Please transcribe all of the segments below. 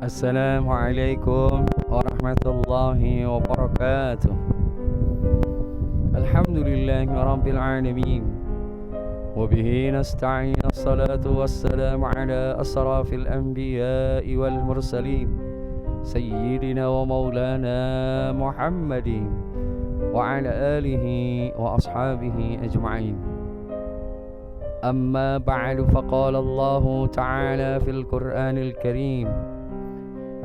Assalamualaikum warahmatullahi wabarakatuh. Alhamdulillahi rabbil alamin. Wabihi nasta'in, assalatu wassalamu ala asrafil anbiya'i wal mursalin Sayyidina wa maulana Muhammadin wa ala alihi wa ashabihi ajma'in. Amma ba'du, faqala Allahu ta'ala fil Qur'anil Karim: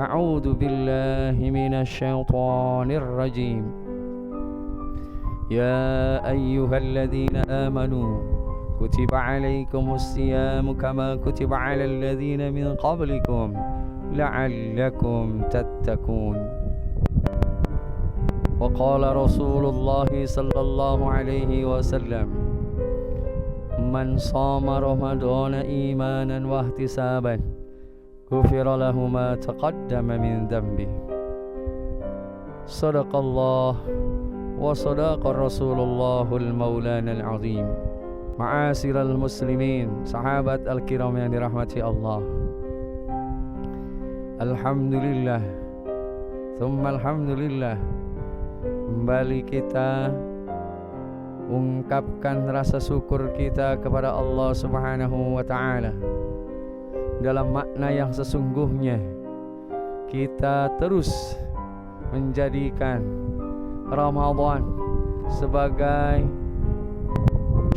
A'udzu billahi minasy syaithanir rajim. Ya ayyuhalladzina amanu kutiba 'alaikumus siyamu kama kutiba 'alal ladzina min qablikum la'allakum tattaqun. Wa qala Rasulullah sallallahu alaihi wasallam: Man shama ramadhana imanan wa ihtisaban ghufira lahu ma taqaddama min dhanbi. Sadaqallah wa sadaqa Rasulullahul Maulanal Azim. Ma'asyiral muslimin, sahabat al-kiram yang dirahmati Allah. Alhamdulillah, thumma alhamdulillah, kembali kita ungkapkan rasa syukur kita kepada Allah Subhanahu wa ta'ala. Dalam makna yang sesungguhnya, kita terus menjadikan Ramadan sebagai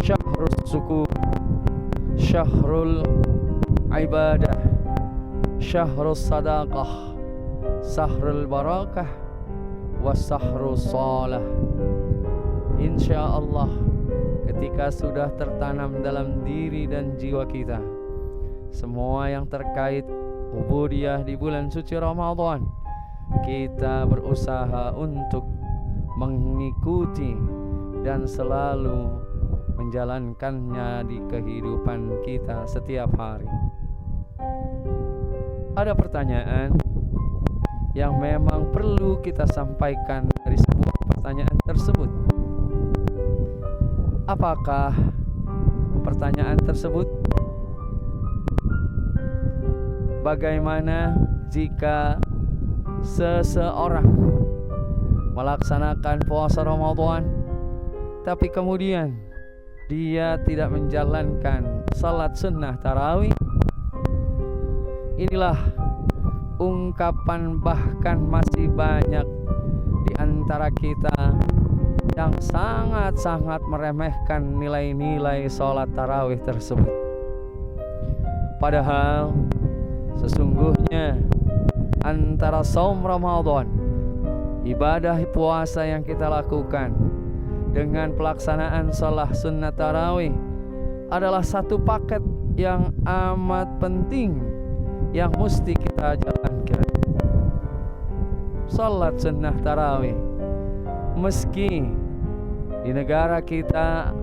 syahrul syukur, syahrul ibadah, syahrul sadaqah, syahrul barakah, wasyahrul salah. InsyaAllah ketika sudah tertanam dalam diri dan jiwa kita semua yang terkait ubudiyah di bulan suci Ramadan, kita berusaha untuk mengikuti dan selalu menjalankannya di kehidupan kita setiap hari. Ada pertanyaan yang memang perlu kita sampaikan dari sebuah pertanyaan tersebut. Apakah pertanyaan tersebut? Bagaimana jika seseorang melaksanakan puasa Ramadan tapi kemudian dia tidak menjalankan salat sunnah tarawih? Inilah ungkapan, bahkan masih banyak di antara kita yang sangat-sangat meremehkan nilai-nilai salat tarawih tersebut. Padahal sesungguhnya antara saum Ramadan, ibadah puasa yang kita lakukan, dengan pelaksanaan salat sunnah tarawih adalah satu paket yang amat penting yang mesti kita jalankan. Salat sunnah tarawih, meski di negara kita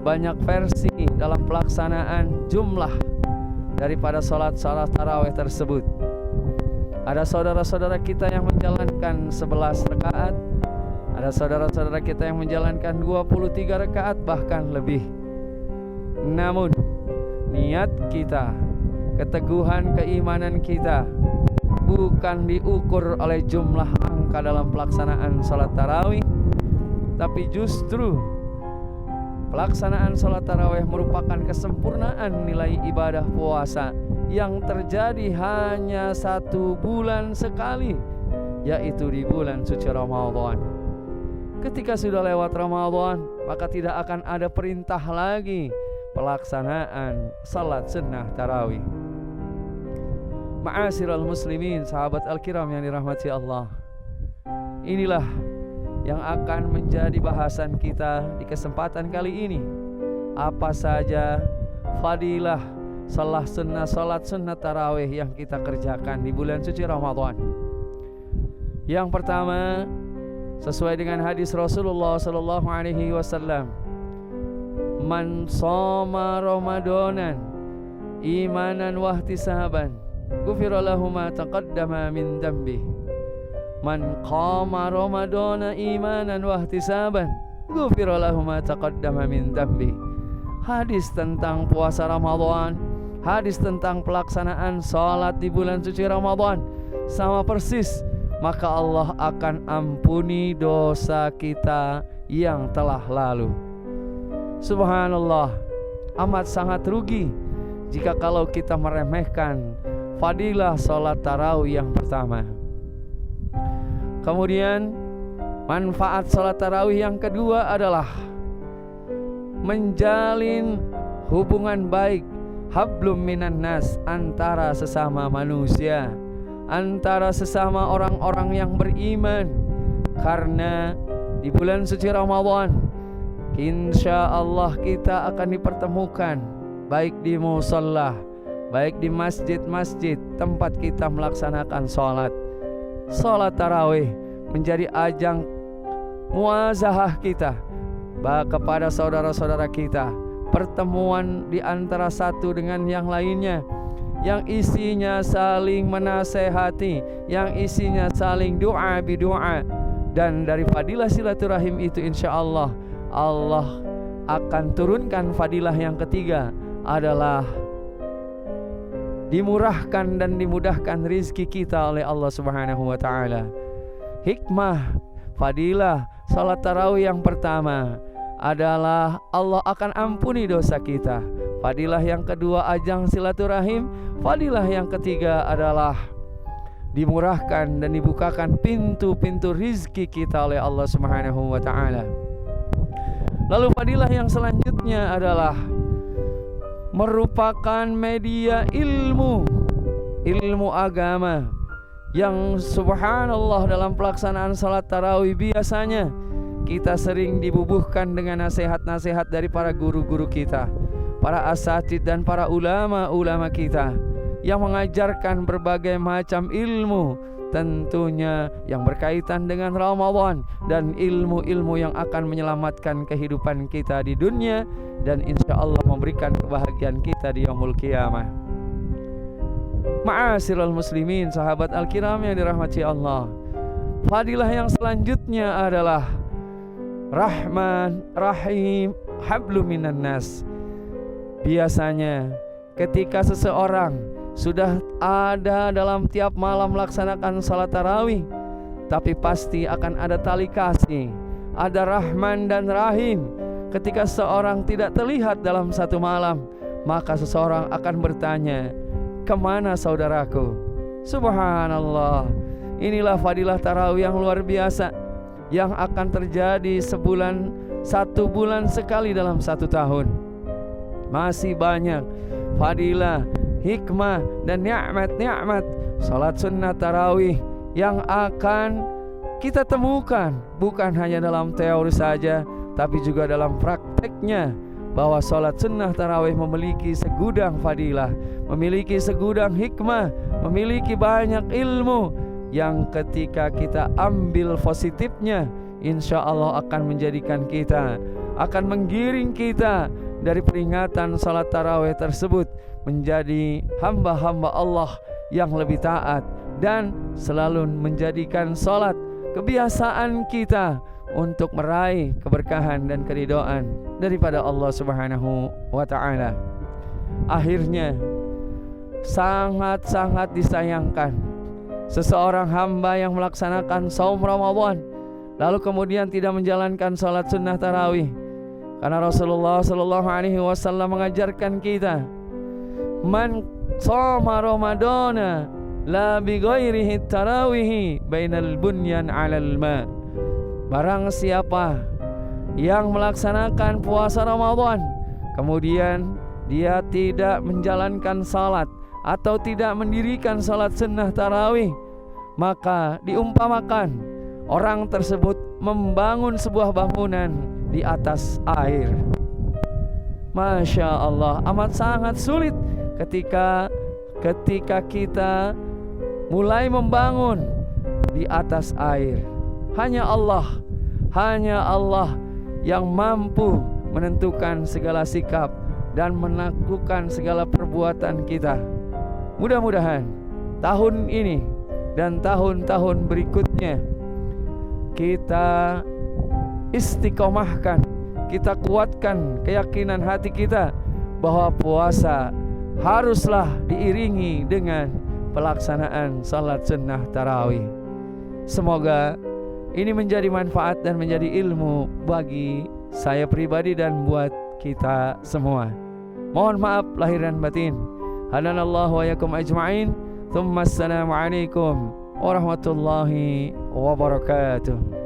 banyak versi dalam pelaksanaan jumlah daripada salat tarawih tersebut. Ada saudara-saudara kita yang menjalankan 11 rakaat, ada saudara-saudara kita yang menjalankan 23 rakaat bahkan lebih. Namun niat kita, keteguhan keimanan kita bukan diukur oleh jumlah angka dalam pelaksanaan salat tarawih, tapi justru pelaksanaan salat tarawih merupakan kesempurnaan nilai ibadah puasa yang terjadi hanya 1 bulan sekali, yaitu di bulan suci Ramadan. Ketika sudah lewat Ramadan, maka tidak akan ada perintah lagi pelaksanaan salat sunnah tarawih. Ma'asyiral muslimin, sahabat al-kiram yang dirahmati Allah, inilah yang akan menjadi bahasan kita di kesempatan kali ini. Apa saja fadilah salat sunnah tarawih yang kita kerjakan di bulan suci Ramadan. Yang pertama, sesuai dengan hadis Rasulullah sallallahu alaihi wasallam, man shoma ramadanan imanan wa ihtisaban ghufira lahu ma taqaddama min dhanbi. Man qama ramadana imanan wa ihtisaban ghufira lahu ma taqaddama min dhanbi. Hadis tentang puasa Ramadan hadis tentang pelaksanaan sholat di bulan suci Ramadan sama persis, maka Allah akan ampuni dosa kita yang telah lalu. Subhanallah, amat sangat rugi jika kalau kita meremehkan fadilah sholat tarawih yang pertama. Kemudian manfaat sholat tarawih yang kedua adalah menjalin hubungan baik, hablum minan nas, antara sesama manusia, antara sesama orang-orang yang beriman. Karena di bulan suci Ramadan, insya Allah kita akan dipertemukan baik di musalla, baik di masjid-masjid tempat kita melaksanakan sholat. Sholat tarawih menjadi ajang muazahah kita kepada saudara-saudara kita, pertemuan di antara satu dengan yang lainnya, yang isinya saling menasehati, yang isinya saling doa bidoa. Dan dari fadilah silaturahim itu insya Allah, Allah akan turunkan fadilah yang ketiga, adalah dimurahkan dan dimudahkan rizki kita oleh Allah Subhanahu wa ta'ala. Hikmah fadilah salat tarawih yang pertama adalah Allah akan ampuni dosa kita. Fadilah yang kedua ajang silaturahim. Fadilah yang ketiga adalah dimurahkan dan dibukakan pintu-pintu rizki kita oleh Allah Subhanahu wa ta'ala. Lalu fadilah yang selanjutnya adalah merupakan media ilmu agama, yang subhanallah dalam pelaksanaan salat tarawih biasanya kita sering dibubuhkan dengan nasihat-nasihat dari para guru-guru kita, para asatid dan para ulama-ulama kita yang mengajarkan berbagai macam ilmu, tentunya yang berkaitan dengan Ramadan dan ilmu-ilmu yang akan menyelamatkan kehidupan kita di dunia dan insya Allah memberikan kebahagiaan kita di yaumul qiyamah. Ma'asyiral muslimin, sahabat al-kiram yang dirahmati Allah, fadilah yang selanjutnya adalah Rahman Rahim hablum minan nas. Biasanya ketika seseorang sudah ada dalam tiap malam melaksanakan salat tarawih, tapi pasti akan ada tali kasih, ada Rahman dan Rahim. Ketika seorang tidak terlihat dalam satu malam, maka seseorang akan bertanya, kemana saudaraku? Subhanallah, inilah fadilah tarawih yang luar biasa, yang akan terjadi satu bulan sekali dalam satu tahun. Masih banyak fadilah, hikmah dan nikmat-nikmat salat sunnah tarawih yang akan kita temukan bukan hanya dalam teori saja, tapi juga dalam prakteknya, bahwa salat sunnah tarawih memiliki segudang fadilah, memiliki segudang hikmah, memiliki banyak ilmu yang ketika kita ambil positifnya, insya Allah akan menjadikan kita, akan menggiring kita dari peringatan salat tarawih tersebut menjadi hamba-hamba Allah yang lebih taat, dan selalu menjadikan salat kebiasaan kita untuk meraih keberkahan dan keridhaan daripada Allah Subhanahu wa ta'ala. Akhirnya sangat-sangat disayangkan seseorang hamba yang melaksanakan saum Ramadan lalu kemudian tidak menjalankan salat sunnah tarawih, karena Rasulullah sallallahu alaihi wasallam mengajarkan kita, man shoma ramadana la bi ghairihi tarawih bainal bunyan 'alal ma. Barang siapa yang melaksanakan puasa Ramadan kemudian dia tidak menjalankan salat atau tidak mendirikan salat sunnah tarawih, maka diumpamakan orang tersebut membangun sebuah bangunan di atas air. Masya Allah, amat sangat sulit ketika kita mulai membangun di atas air. Hanya Allah yang mampu menentukan segala sikap dan melakukan segala perbuatan kita. Mudah-mudahan tahun ini dan tahun-tahun berikutnya kita istiqomahkan, kita kuatkan keyakinan hati kita bahwa puasa haruslah diiringi dengan pelaksanaan salat sunnah tarawih. Semoga ini menjadi manfaat dan menjadi ilmu bagi saya pribadi dan buat kita semua. Mohon maaf lahir dan batin. Hadanallahu wa yakum ajma'in. Thumma assalamualaikum warahmatullahi wabarakatuh.